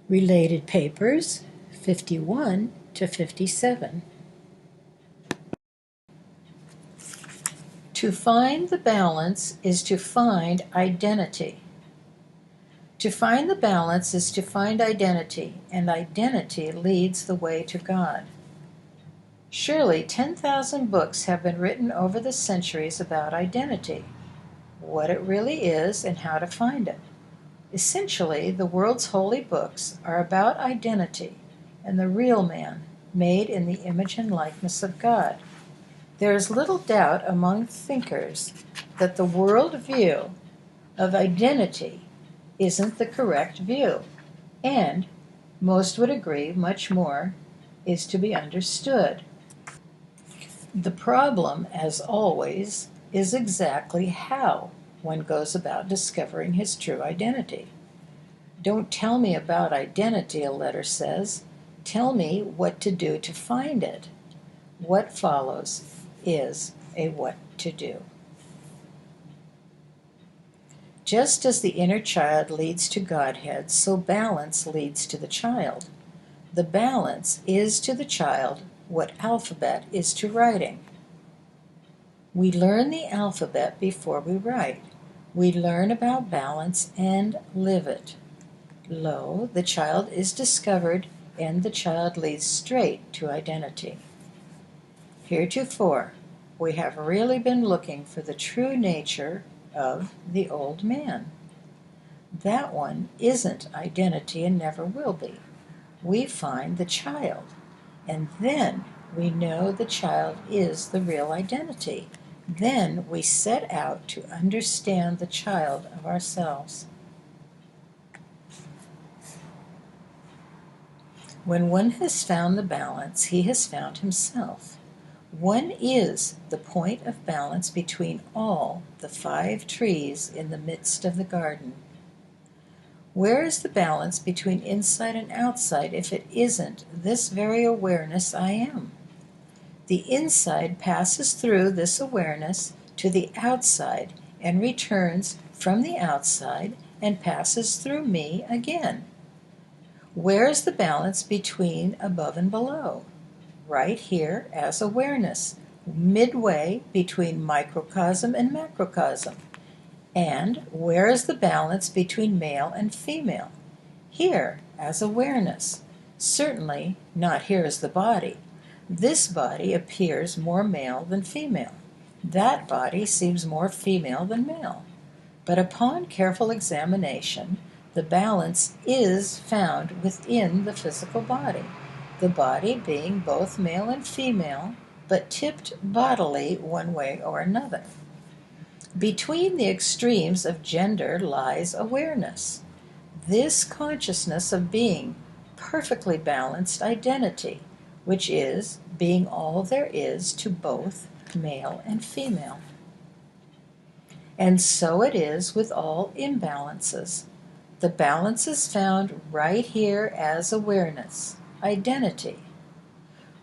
Related papers 51 to 57. To find the balance is to find identity. To find the balance is to find identity, and identity leads the way to God. Surely 10,000 books have been written over the centuries about identity, what it really is and how to find it. Essentially, the world's holy books are about identity and the real man, made in the image and likeness of God. There is little doubt among thinkers that the world view of identity isn't the correct view, and most would agree much more is to be understood. The problem, as always, is exactly how one goes about discovering his true identity. Don't tell me about identity, a letter says. Tell me what to do to find it. What follows is a what to do. Just as the inner child leads to Godhead, so balance leads to the child. The balance is to the child what alphabet is to writing. We learn the alphabet before we write. We learn about balance and live it. Lo, the child is discovered, and the child leads straight to identity. Heretofore, we have really been looking for the true nature of the old man. That one isn't identity and never will be. We find the child, and then we know the child is the real identity. Then we set out to understand the child of ourselves. When one has found the balance, he has found himself. One is the point of balance between all the 5 trees in the midst of the garden. Where is the balance between inside and outside if it isn't this very awareness I am? The inside passes through this awareness to the outside and returns from the outside and passes through me again. Where is the balance between above and below? Right here as awareness, midway between microcosm and macrocosm. And where is the balance between male and female? Here as awareness. Certainly not here as the body. This body appears more male than female. That body seems more female than male. But upon careful examination, the balance is found within the physical body, the body being both male and female, but tipped bodily one way or another. Between the extremes of gender lies awareness, this consciousness of being perfectly balanced identity, which is being all there is to both male and female. And so it is with all imbalances. The balance is found right here as awareness, identity.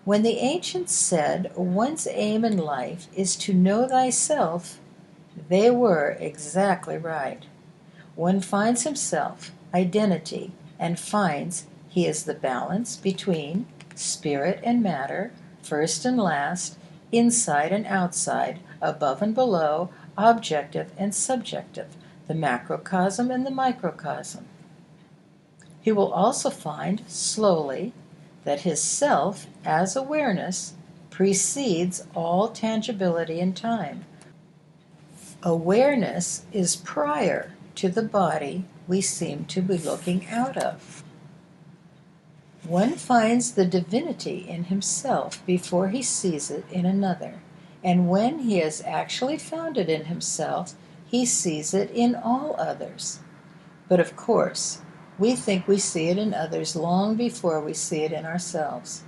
When the ancients said one's aim in life is to know thyself, they were exactly right. One finds himself, identity, and finds he is the balance between spirit and matter, first and last, inside and outside, above and below, objective and subjective, the macrocosm and the microcosm. He will also find, slowly, that his self, as awareness, precedes all tangibility in time. Awareness is prior to the body we seem to be looking out of. One finds the divinity in himself before he sees it in another, and when he has actually found it in himself, he sees it in all others. But of course, we think we see it in others long before we see it in ourselves.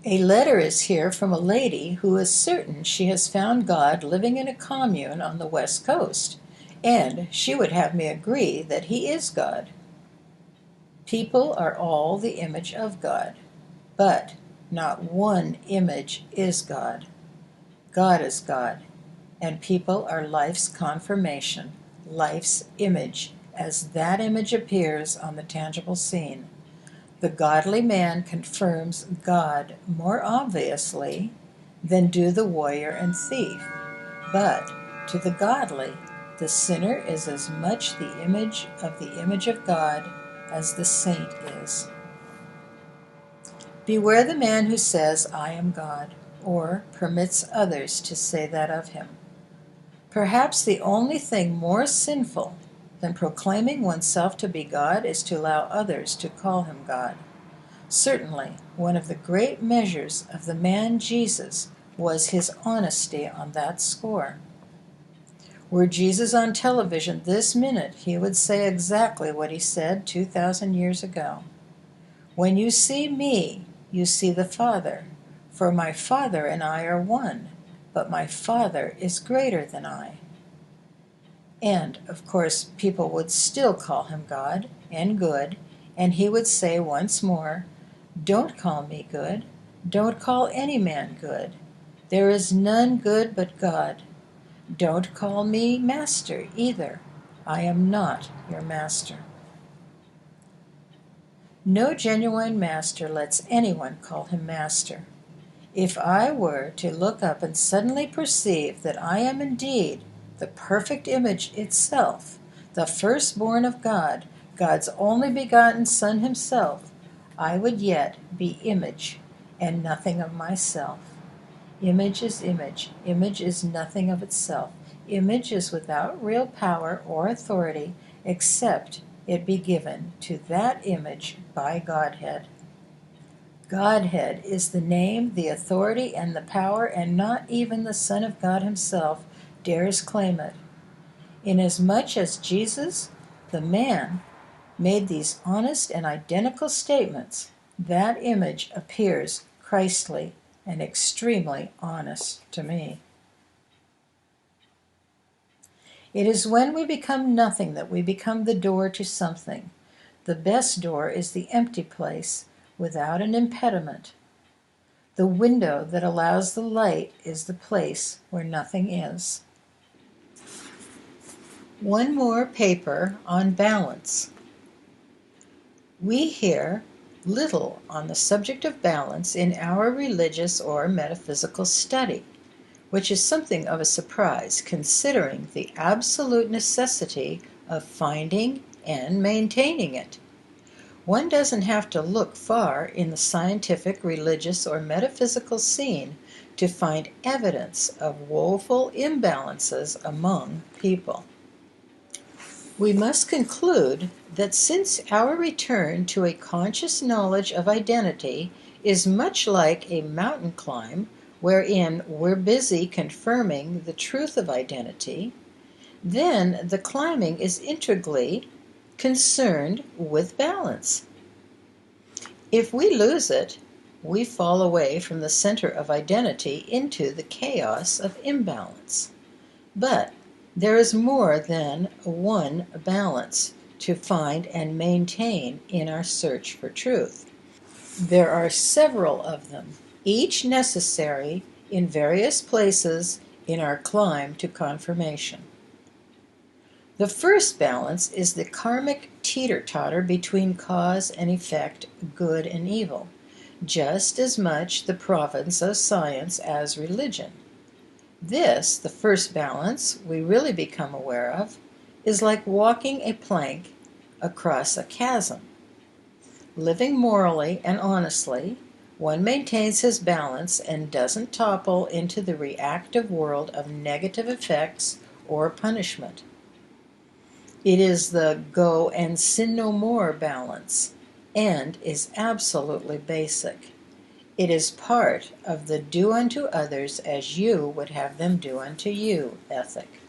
A letter is here from a lady who is certain she has found God living in a commune on the West Coast, and she would have me agree that he is God. People are all the image of God, but not one image is God. God is God, and people are life's confirmation, life's image, as that image appears on the tangible scene. The godly man confirms God more obviously than do the warrior and thief. But to the godly, the sinner is as much the image of God as the saint is. Beware the man who says, I am God, or permits others to say that of him. Perhaps the only thing more sinful than proclaiming oneself to be God is to allow others to call him God. Certainly, one of the great measures of the man Jesus was his honesty on that score. Were Jesus on television this minute, he would say exactly what he said 2,000 years ago. When you see me, you see the Father, for my Father and I are one, but my Father is greater than I. And, of course, people would still call him God and good, and he would say once more, Don't call me good. Don't call any man good. There is none good but God. Don't call me master either. I am not your master. No genuine master lets anyone call him master. If I were to look up and suddenly perceive that I am indeed the perfect image itself, the firstborn of God, God's only begotten Son himself, I would yet be image and nothing of myself. Image is image. Image is nothing of itself. Image is without real power or authority except it be given to that image by Godhead. Godhead is the name, the authority, and the power, and not even the Son of God himself dares claim it. Inasmuch as Jesus, the man, made these honest and identical statements, that image appears Christly and extremely honest to me. It is when we become nothing that we become the door to something. The best door is the empty place, without an impediment. The window that allows the light is the place where nothing is. One more paper on balance. We hear little on the subject of balance in our religious or metaphysical study, which is something of a surprise considering the absolute necessity of finding and maintaining it. One doesn't have to look far in the scientific, religious, or metaphysical scene to find evidence of woeful imbalances among people. We must conclude that since our return to a conscious knowledge of identity is much like a mountain climb wherein we're busy confirming the truth of identity, then the climbing is integrally concerned with balance. If we lose it, we fall away from the center of identity into the chaos of imbalance. But there is more than one balance to find and maintain in our search for truth. There are several of them, each necessary in various places in our climb to confirmation. The first balance is the karmic teeter-totter between cause and effect, good and evil, just as much the province of science as religion. This, the first balance we really become aware of, is like walking a plank across a chasm. Living morally and honestly, one maintains his balance and doesn't topple into the reactive world of negative effects or punishment. It is the go and sin no more balance, and is absolutely basic. It is part of the do unto others as you would have them do unto you ethic.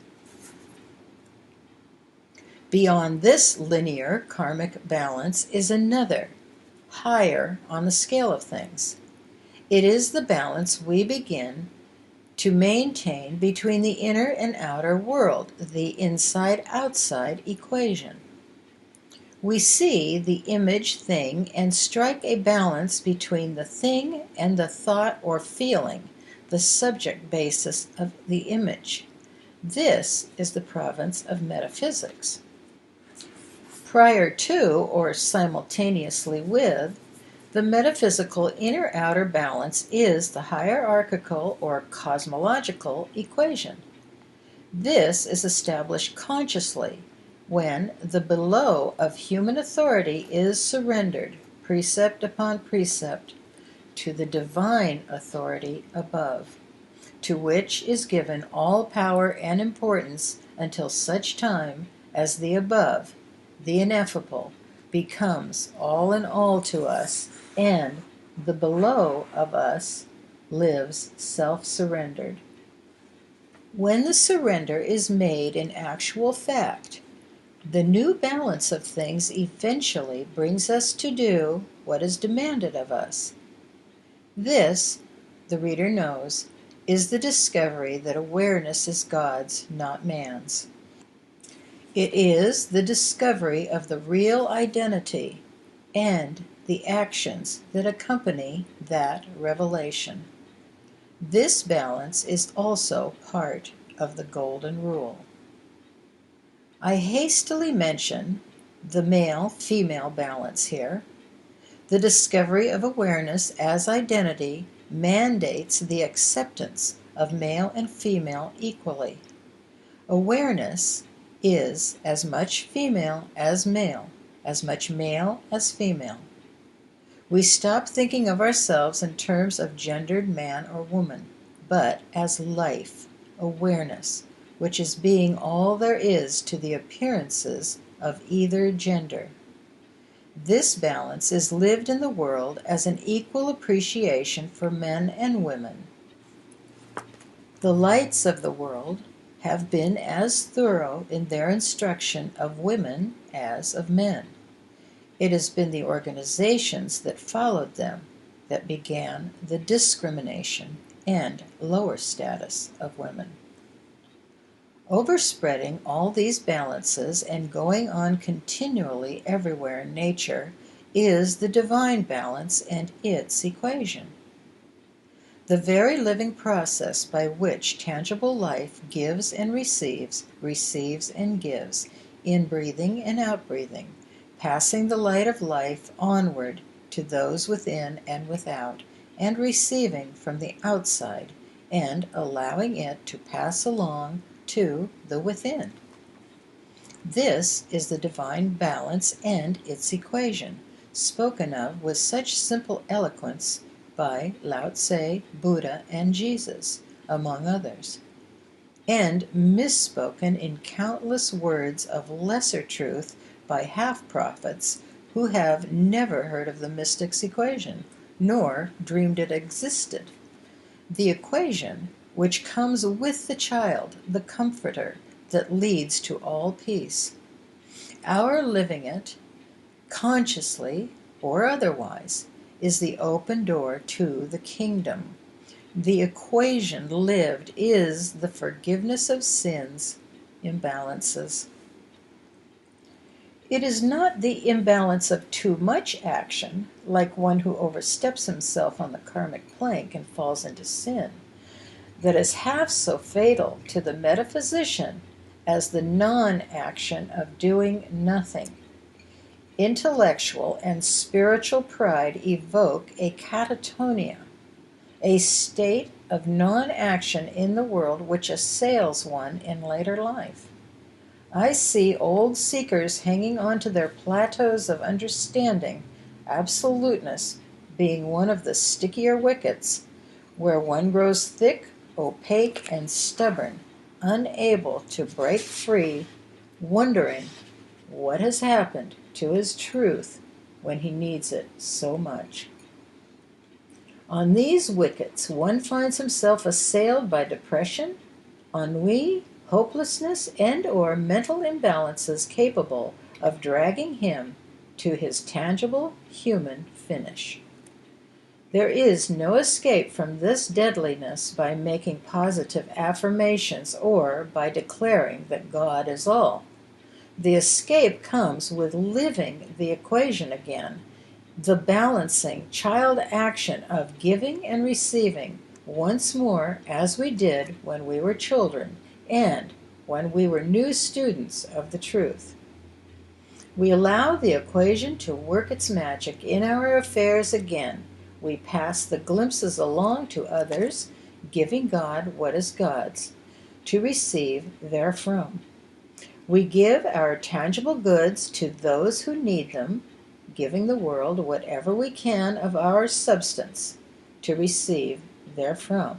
Beyond this linear karmic balance is another, higher on the scale of things. It is the balance we begin to maintain between the inner and outer world, the inside-outside equation. We see the image thing and strike a balance between the thing and the thought or feeling, the subject basis of the image. This is the province of metaphysics. Prior to, or simultaneously with, the metaphysical inner-outer balance is the hierarchical or cosmological equation. This is established consciously when the below of human authority is surrendered, precept upon precept, to the divine authority above, to which is given all power and importance until such time as the above, the ineffable, becomes all in all to us, and the below of us lives self-surrendered. When the surrender is made in actual fact, the new balance of things eventually brings us to do what is demanded of us. This, the reader knows, is the discovery that awareness is God's, not man's. It is the discovery of the real identity and the actions that accompany that revelation. This balance is also part of the Golden Rule. I hastily mention the male-female balance here. The discovery of awareness as identity mandates the acceptance of male and female equally. Awareness is as much female as male, as much male as female. We stop thinking of ourselves in terms of gendered man or woman, but as life, awareness, which is being all there is to the appearances of either gender. This balance is lived in the world as an equal appreciation for men and women. The lights of the world have been as thorough in their instruction of women as of men. It has been the organizations that followed them that began the discrimination and lower status of women. Overspreading all these balances and going on continually everywhere in nature is the divine balance and its equation. The very living process by which tangible life gives and receives, receives and gives, in-breathing and out-breathing, passing the light of life onward to those within and without, and receiving from the outside, and allowing it to pass along to the within. This is the divine balance and its equation, spoken of with such simple eloquence by Lao Tse, Buddha, and Jesus, among others, and misspoken in countless words of lesser truth by half-prophets who have never heard of the mystic's equation, nor dreamed it existed. The equation which comes with the child, the comforter, that leads to all peace. Our living it, consciously or otherwise, is the open door to the kingdom. The equation lived is the forgiveness of sins, imbalances. It is not the imbalance of too much action, like one who oversteps himself on the karmic plank and falls into sin, that is half so fatal to the metaphysician as the non-action of doing nothing. Intellectual and spiritual pride evoke a catatonia, a state of non-action in the world which assails one in later life. I see old seekers hanging on to their plateaus of understanding, absoluteness being one of the stickier wickets, where one grows thick, opaque, and stubborn, unable to break free, wondering what has happened to his truth when he needs it so much. On these wickets one finds himself assailed by depression, ennui, hopelessness, and/or mental imbalances capable of dragging him to his tangible human finish. There is no escape from this deadliness by making positive affirmations or by declaring that God is all. The escape comes with living the equation again, the balancing child action of giving and receiving once more as we did when we were children and when we were new students of the truth. We allow the equation to work its magic in our affairs again. We pass the glimpses along to others, giving God what is God's, to receive therefrom. We give our tangible goods to those who need them, giving the world whatever we can of our substance, to receive therefrom.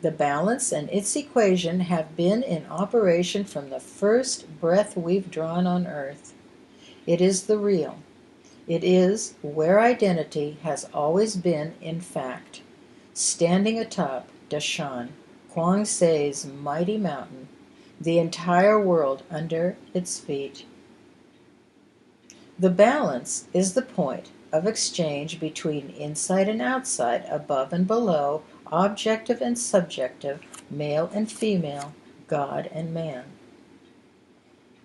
The balance and its equation have been in operation from the first breath we've drawn on earth. It is the real. It is where identity has always been in fact, standing atop Dashan, Kwang Se's mighty mountain, the entire world under its feet. The balance is the point of exchange between inside and outside, above and below, objective and subjective, male and female, God and man.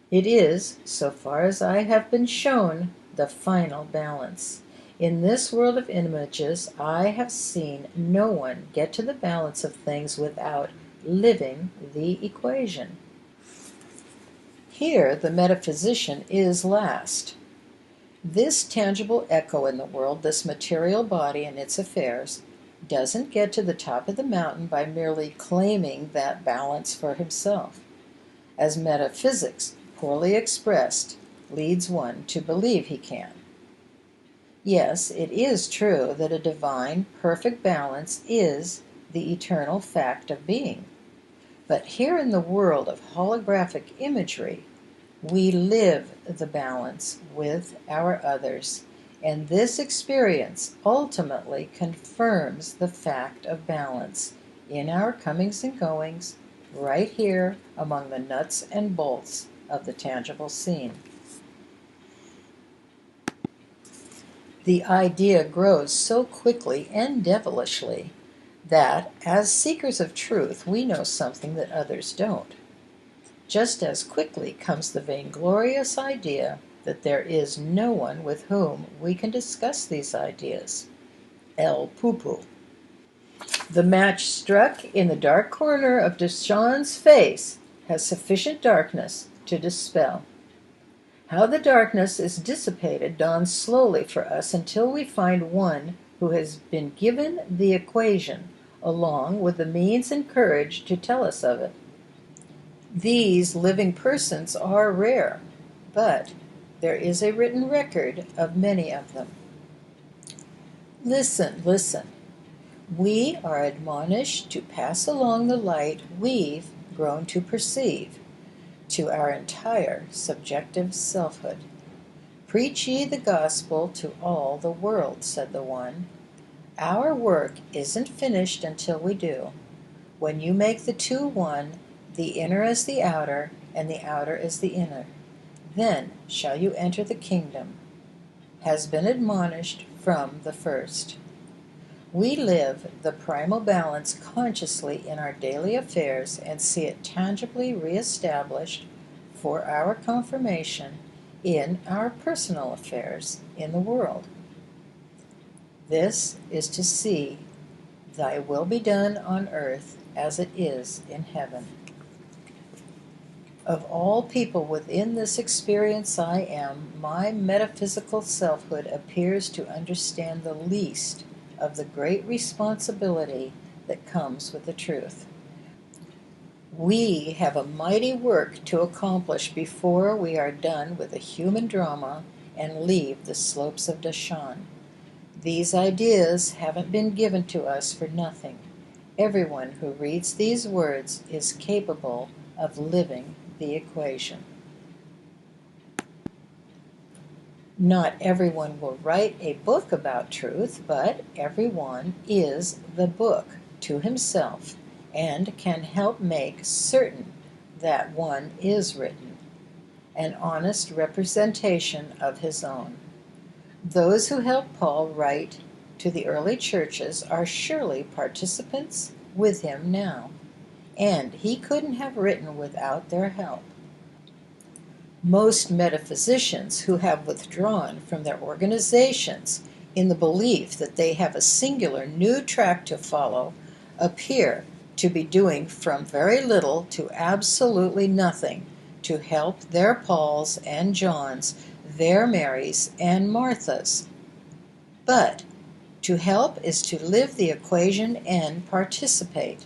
It is, so far as I have been shown, the final balance. In this world of images, I have seen no one get to the balance of things without living the equation. Here the metaphysician is last. This tangible echo in the world, this material body and its affairs, doesn't get to the top of the mountain by merely claiming that balance for himself. As metaphysics, poorly expressed, leads one to believe he can. Yes, it is true that a divine, perfect balance is the eternal fact of being. But here in the world of holographic imagery, we live the balance with our others, and this experience ultimately confirms the fact of balance in our comings and goings, right here among the nuts and bolts of the tangible scene. The idea grows so quickly and devilishly that, as seekers of truth, we know something that others don't. Just as quickly comes the vainglorious idea that there is no one with whom we can discuss these ideas. El poo-poo. The match struck in the dark corner of Deshawn's face has sufficient darkness to dispel. How the darkness is dissipated dawns slowly for us until we find one who has been given the equation, along with the means and courage to tell us of it. These living persons are rare, but there is a written record of many of them. Listen, listen. We are admonished to pass along the light we've grown to perceive to our entire subjective selfhood. Preach ye the gospel to all the world, said the one. Our work isn't finished until we do. When you make the two one, the inner as the outer, and the outer as the inner, then shall you enter the kingdom, has been admonished from the first. We live the primal balance consciously in our daily affairs and see it tangibly reestablished for our confirmation in our personal affairs in the world. This is to see thy will be done on earth as it is in heaven. Of all people within this experience I am, my metaphysical selfhood appears to understand the least of the great responsibility that comes with the truth. We have a mighty work to accomplish before we are done with the human drama and leave the slopes of Dashan. These ideas haven't been given to us for nothing. Everyone who reads these words is capable of living the equation. Not everyone will write a book about truth, but everyone is the book to himself and can help make certain that one is written, an honest representation of his own. Those who helped Paul write to the early churches are surely participants with him now, and he couldn't have written without their help. Most metaphysicians who have withdrawn from their organizations in the belief that they have a singular new track to follow appear to be doing from very little to absolutely nothing to help their Pauls and Johns, their Marys and Marthas. But to help is to live the equation and participate.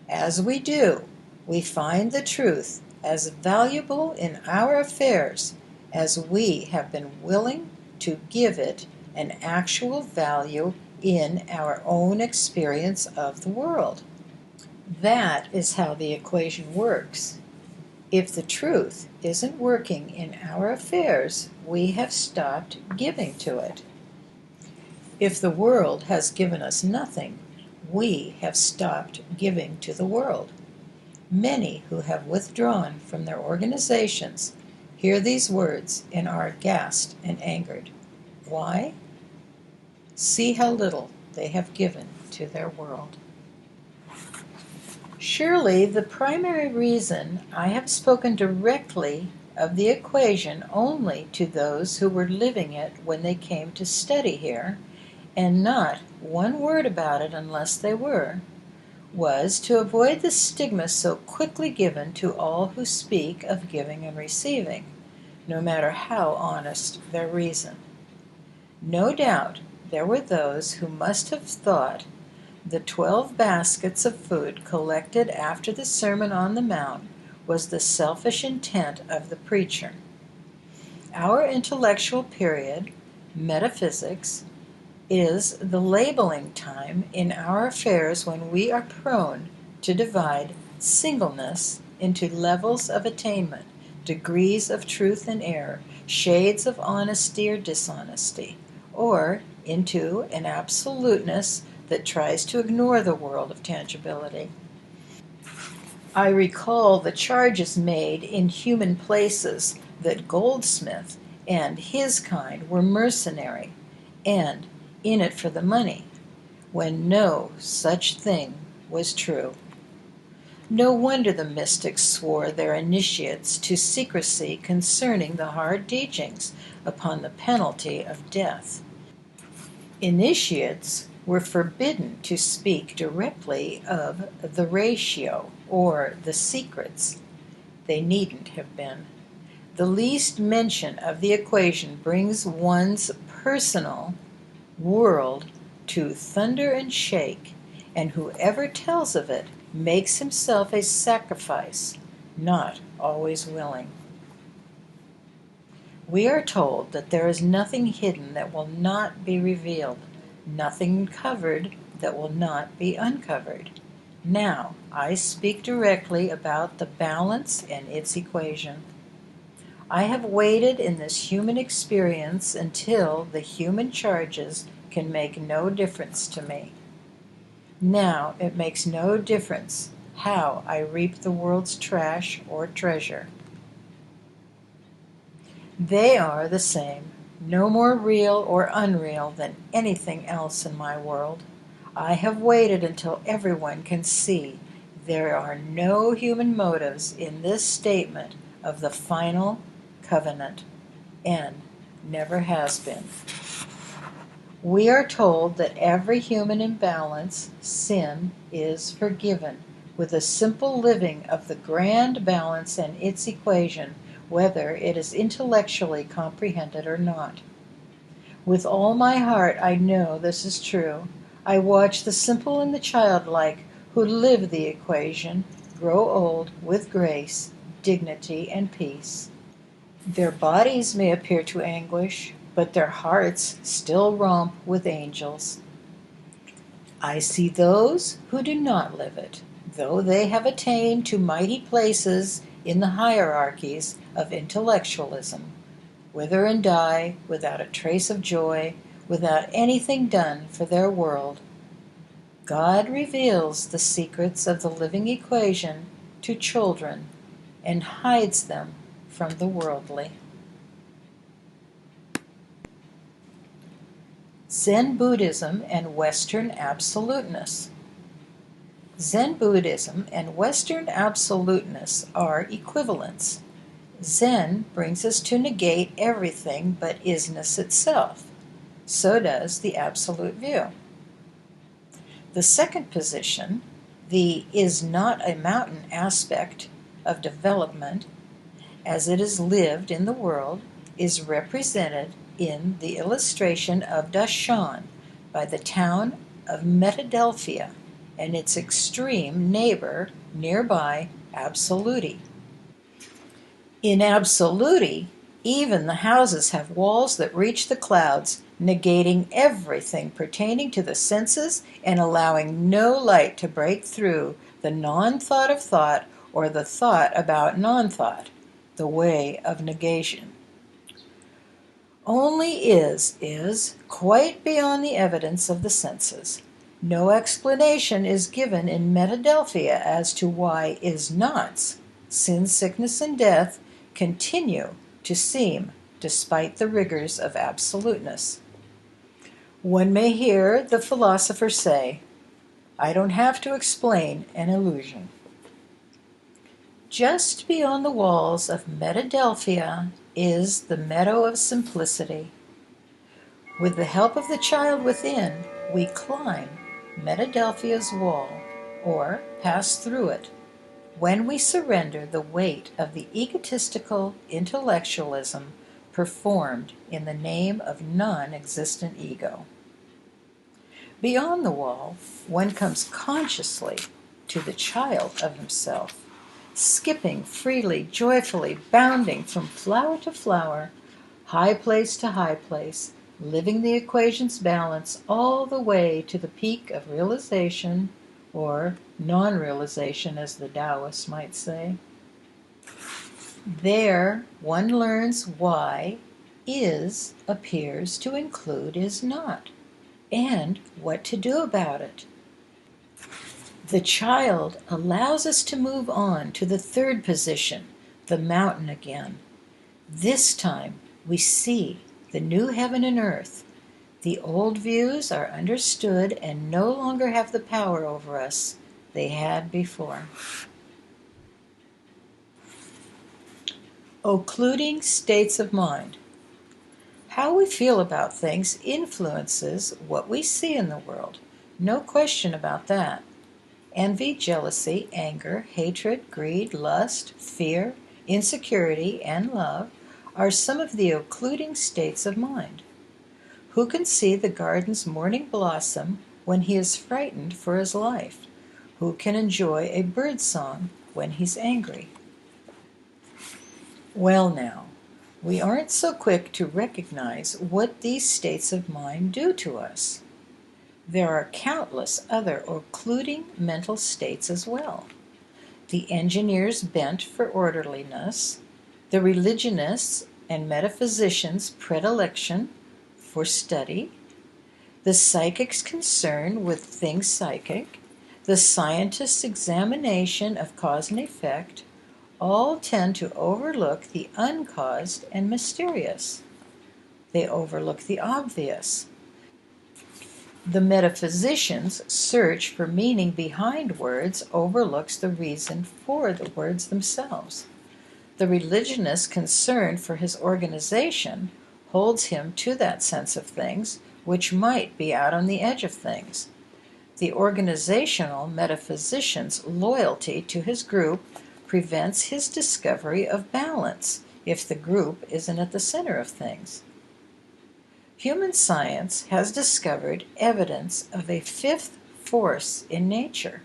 As we do, we find the truth as valuable in our affairs as we have been willing to give it an actual value in our own experience of the world. That is how the equation works. If the truth isn't working in our affairs, we have stopped giving to it. If the world has given us nothing, we have stopped giving to the world. Many who have withdrawn from their organizations hear these words and are aghast and angered. Why? See how little they have given to their world. Surely the primary reason I have spoken directly of the equation only to those who were living it when they came to study here, and not one word about it unless they were, was to avoid the stigma so quickly given to all who speak of giving and receiving, no matter how honest their reason. No doubt there were those who must have thought the 12 baskets of food collected after the Sermon on the Mount was the selfish intent of the preacher. Our intellectual period, metaphysics, is the labeling time in our affairs when we are prone to divide singleness into levels of attainment, degrees of truth and error, shades of honesty or dishonesty, or into an absoluteness that tries to ignore the world of tangibility. I recall the charges made in Human Places that Goldsmith and his kind were mercenary and in it for the money, when no such thing was true. No wonder the mystics swore their initiates to secrecy concerning the hard teachings upon the penalty of death. Initiates were forbidden to speak directly of the ratio or the secrets. They needn't have been. The least mention of the equation brings one's personal world to thunder and shake, and whoever tells of it makes himself a sacrifice, not always willing. We are told that there is nothing hidden that will not be revealed, nothing covered that will not be uncovered. Now, I speak directly about the balance and its equation. I have waited in this human experience until the human charges can make no difference to me. Now it makes no difference how I reap the world's trash or treasure. They are the same, no more real or unreal than anything else in my world. I have waited until everyone can see there are no human motives in this statement of the final covenant, and never has been. We are told that every human imbalance, sin, is forgiven with a simple living of the grand balance and its equation, whether it is intellectually comprehended or not. With all my heart I know this is true. I watch the simple and the childlike who live the equation grow old with grace, dignity, and peace. Their bodies may appear to anguish, but their hearts still romp with angels. I see those who do not live it, though they have attained to mighty places in the hierarchies of intellectualism, wither and die without a trace of joy, without anything done for their world. God reveals the secrets of the living equation to children and hides them from the worldly. Zen Buddhism and Western Absoluteness. Zen Buddhism and Western Absoluteness are equivalents. Zen brings us to negate everything but isness itself. So does the Absolute view. The second position, the is not a mountain aspect of development, as it is lived in the world, is represented in the illustration of Dashan by the town of Metadelphia and its extreme neighbor nearby, Absoluti. In Absoluti, even the houses have walls that reach the clouds, negating everything pertaining to the senses and allowing no light to break through the non-thought of thought or the thought about non-thought, the way of negation. Only is quite beyond the evidence of the senses. No explanation is given in Metadelphia as to why is nots, sin, sickness, and death, continue to seem despite the rigors of absoluteness. One may hear the philosopher say, "I don't have to explain an illusion." Just beyond the walls of Metadelphia is the meadow of simplicity. With the help of the child within, we climb Metadelphia's wall, or pass through it, when we surrender the weight of the egotistical intellectualism performed in the name of non-existent ego. Beyond the wall, one comes consciously to the child of himself, skipping freely, joyfully, bounding from flower to flower, high place to high place, living the equation's balance all the way to the peak of realization, or non-realization, as the Taoists might say. There one learns why is appears to include is not, and what to do about it. The child allows us to move on to the third position, the mountain again. This time we see the new heaven and earth. The old views are understood and no longer have the power over us they had before. Occluding states of mind. How we feel about things influences what we see in the world. No question about that. Envy, jealousy, anger, hatred, greed, lust, fear, insecurity, and love are some of the occluding states of mind. Who can see the garden's morning blossom when he is frightened for his life? Who can enjoy a bird song when he's angry? Well now, we aren't so quick to recognize what these states of mind do to us. There are countless other occluding mental states as well. The engineer's bent for orderliness, the religionist's and metaphysician's predilection for study, the psychic's concern with things psychic, the scientist's examination of cause and effect, all tend to overlook the uncaused and mysterious. They overlook the obvious. The metaphysician's search for meaning behind words overlooks the reason for the words themselves. The religionist's concern for his organization holds him to that sense of things which might be out on the edge of things. The organizational metaphysician's loyalty to his group prevents his discovery of balance if the group isn't at the center of things. Human science has discovered evidence of a fifth force in nature,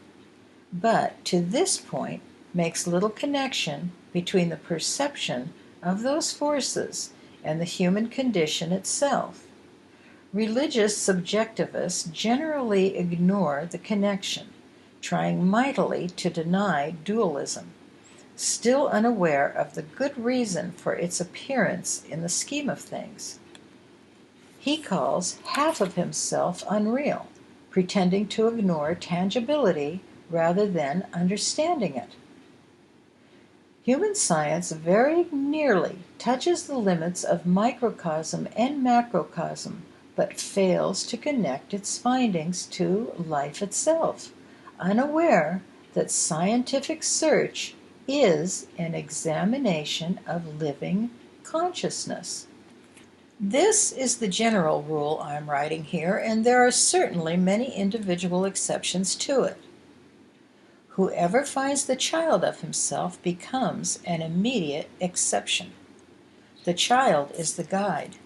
but to this point makes little connection between the perception of those forces and the human condition itself. Religious subjectivists generally ignore the connection, trying mightily to deny dualism, still unaware of the good reason for its appearance in the scheme of things. He calls half of himself unreal, pretending to ignore tangibility rather than understanding it. Human science very nearly touches the limits of microcosm and macrocosm, but fails to connect its findings to life itself, unaware that scientific search is an examination of living consciousness. This is the general rule I'm writing here, and there are certainly many individual exceptions to it. Whoever finds the child of himself becomes an immediate exception. The child is the guide,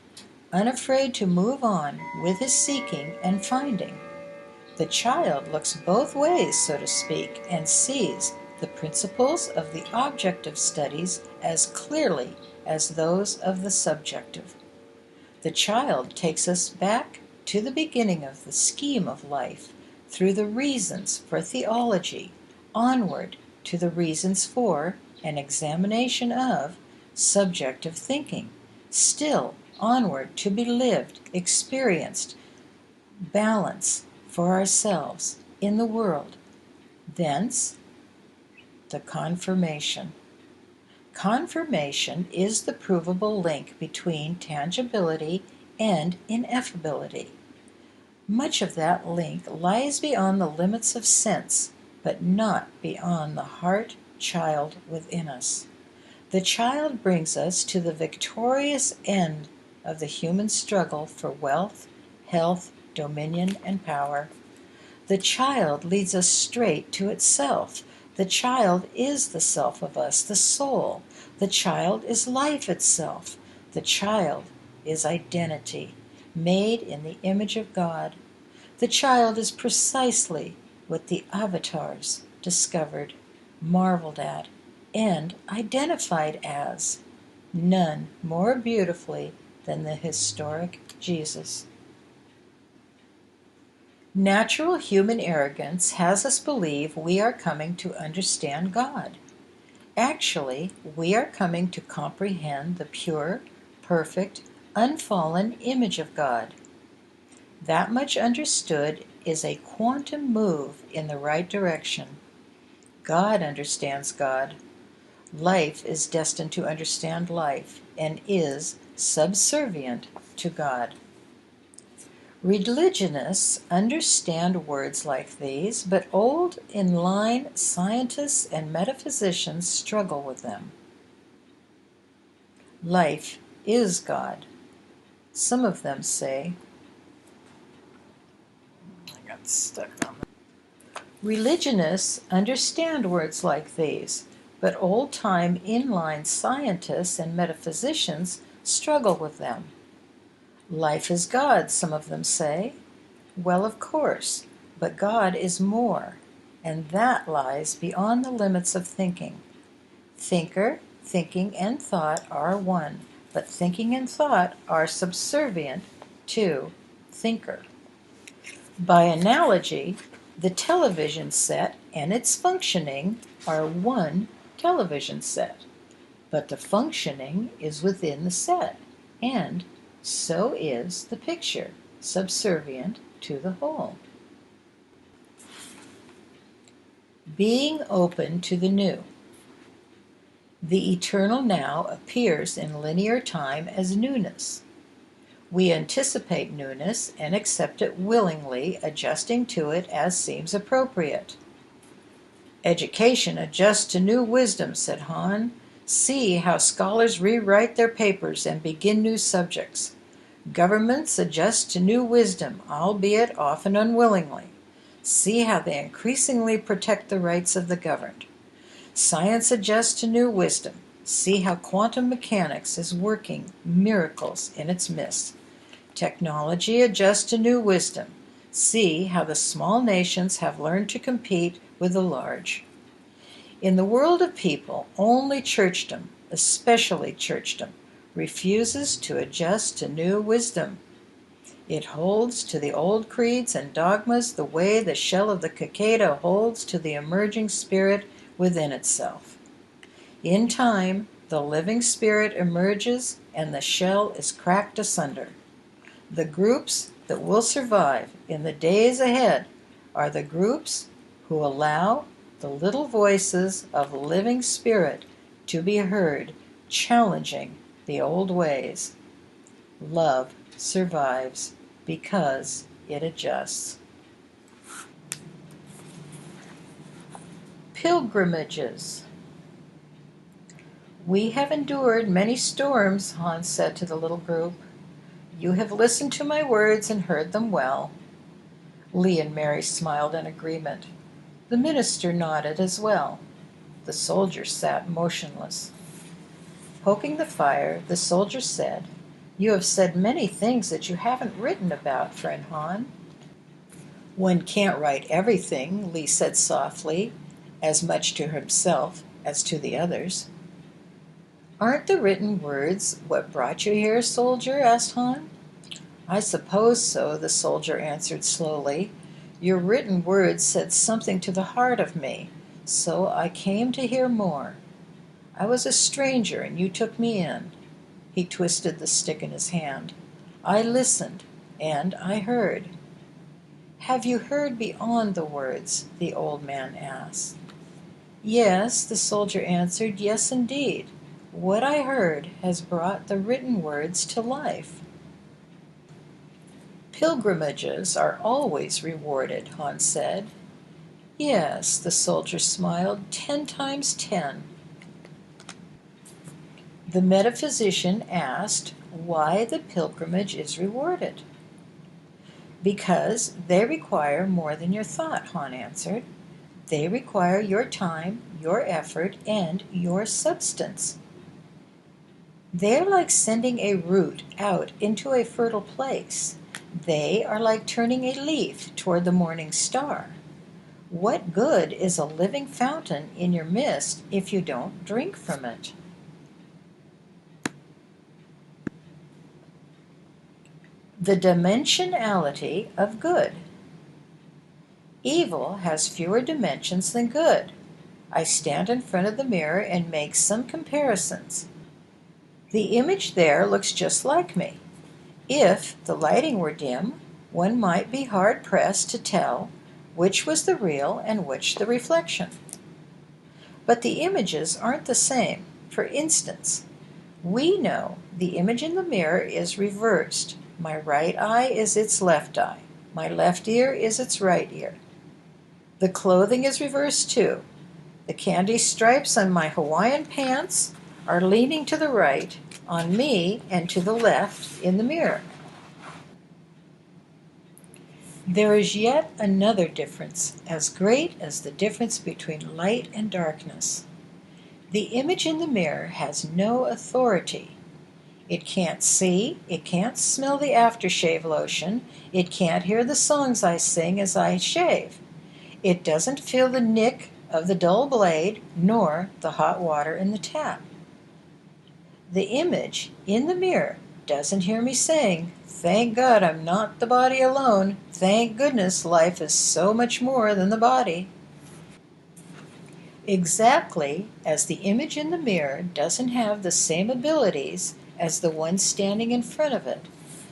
unafraid to move on with his seeking and finding. The child looks both ways, so to speak, and sees the principles of the objective studies as clearly as those of the subjective. The child takes us back to the beginning of the scheme of life through the reasons for theology, onward to the reasons for an examination of subjective thinking, still onward to be lived, experienced, balance for ourselves in the world. Thence, the confirmation. Confirmation is the provable link between tangibility and ineffability. Much of that link lies beyond the limits of sense, but not beyond the heart-child within us. The child brings us to the victorious end of the human struggle for wealth, health, dominion, and power. The child leads us straight to itself. The child is the self of us, the soul. The child is life itself. The child is identity, made in the image of God. The child is precisely what the avatars discovered, marveled at, and identified as, none more beautifully than the historic Jesus. Natural human arrogance has us believe we are coming to understand God. Actually, we are coming to comprehend the pure, perfect, unfallen image of God. That much understood is a quantum move in the right direction. God understands God. Life is destined to understand life and is subservient to God. Religionists understand words like these, but old in-line scientists and metaphysicians struggle with them. Life is God. Some of them say, I got stuck on that. Religionists understand words like these, but old-time in-line scientists and metaphysicians struggle with them. Life is God, some of them say. Well, of course, but God is more, and that lies beyond the limits of thinking. Thinker, thinking, and thought are one, but thinking and thought are subservient to thinker. By analogy, the television set and its functioning are one television set, but the functioning is within the set, and so is the picture, subservient to the whole. Being open to the new. The eternal now appears in linear time as newness. We anticipate newness and accept it willingly, adjusting to it as seems appropriate. Education adjusts to new wisdom, said Hahn. See how scholars rewrite their papers and begin new subjects. Governments adjust to new wisdom, albeit often unwillingly. See how they increasingly protect the rights of the governed. Science adjusts to new wisdom. See how quantum mechanics is working miracles in its midst. Technology adjusts to new wisdom. See how the small nations have learned to compete with the large. In the world of people, only churchdom, especially churchdom, refuses to adjust to new wisdom. It holds to the old creeds and dogmas the way the shell of the cicada holds to the emerging spirit within itself. In time, the living spirit emerges and the shell is cracked asunder. The groups that will survive in the days ahead are the groups who allow the little voices of living spirit to be heard, challenging the old ways. Love survives because it adjusts. Pilgrimages. We have endured many storms, Hans said to the little group. You have listened to my words and heard them well. Lee and Mary smiled in agreement. The minister nodded as well. The soldier sat motionless. Poking the fire, the soldier said, "You have said many things that you haven't written about, friend Han." "One can't write everything," Li said softly, as much to himself as to the others. "Aren't the written words what brought you here, soldier?" asked Han. "I suppose so," the soldier answered slowly. "Your written words said something to the heart of me, so I came to hear more. I was a stranger, and you took me in." He twisted the stick in his hand. "I listened, and I heard." "Have you heard beyond the words?" the old man asked. "Yes," the soldier answered, "yes, indeed. What I heard has brought the written words to life." "Pilgrimages are always rewarded," Han said. "Yes," the soldier smiled, 10 times 10. The metaphysician asked why the pilgrimage is rewarded. "Because they require more than your thought," Han answered. "They require your time, your effort, and your substance. They are like sending a root out into a fertile place. They are like turning a leaf toward the morning star. What good is a living fountain in your midst if you don't drink from it?" The dimensionality of good. Evil has fewer dimensions than good. I stand in front of the mirror and make some comparisons. The image there looks just like me. If the lighting were dim, one might be hard-pressed to tell which was the real and which the reflection. But the images aren't the same. For instance, we know the image in the mirror is reversed. My right eye is its left eye. My left ear is its right ear. The clothing is reversed too. The candy stripes on my Hawaiian pants are leaning to the right on me and to the left in the mirror. There is yet another difference, as great as the difference between light and darkness. The image in the mirror has no authority. It can't see, it can't smell the aftershave lotion, it can't hear the songs I sing as I shave. It doesn't feel the nick of the dull blade, nor the hot water in the tap. The image in the mirror doesn't hear me saying, "Thank God I'm not the body alone. Thank goodness life is so much more than the body." Exactly as the image in the mirror doesn't have the same abilities as the one standing in front of it,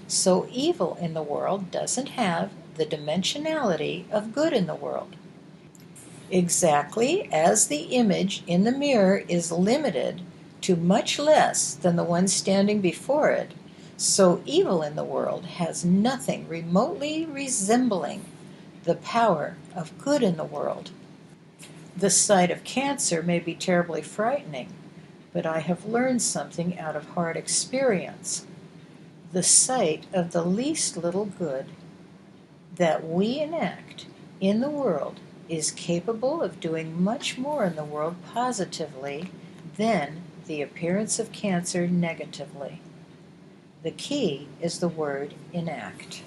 so evil in the world doesn't have the dimensionality of good in the world. Exactly as the image in the mirror is limited to much less than the one standing before it, so evil in the world has nothing remotely resembling the power of good in the world. The sight of cancer may be terribly frightening, but I have learned something out of hard experience. The sight of the least little good that we enact in the world is capable of doing much more in the world positively than the appearance of cancer negatively. The key is the word enact.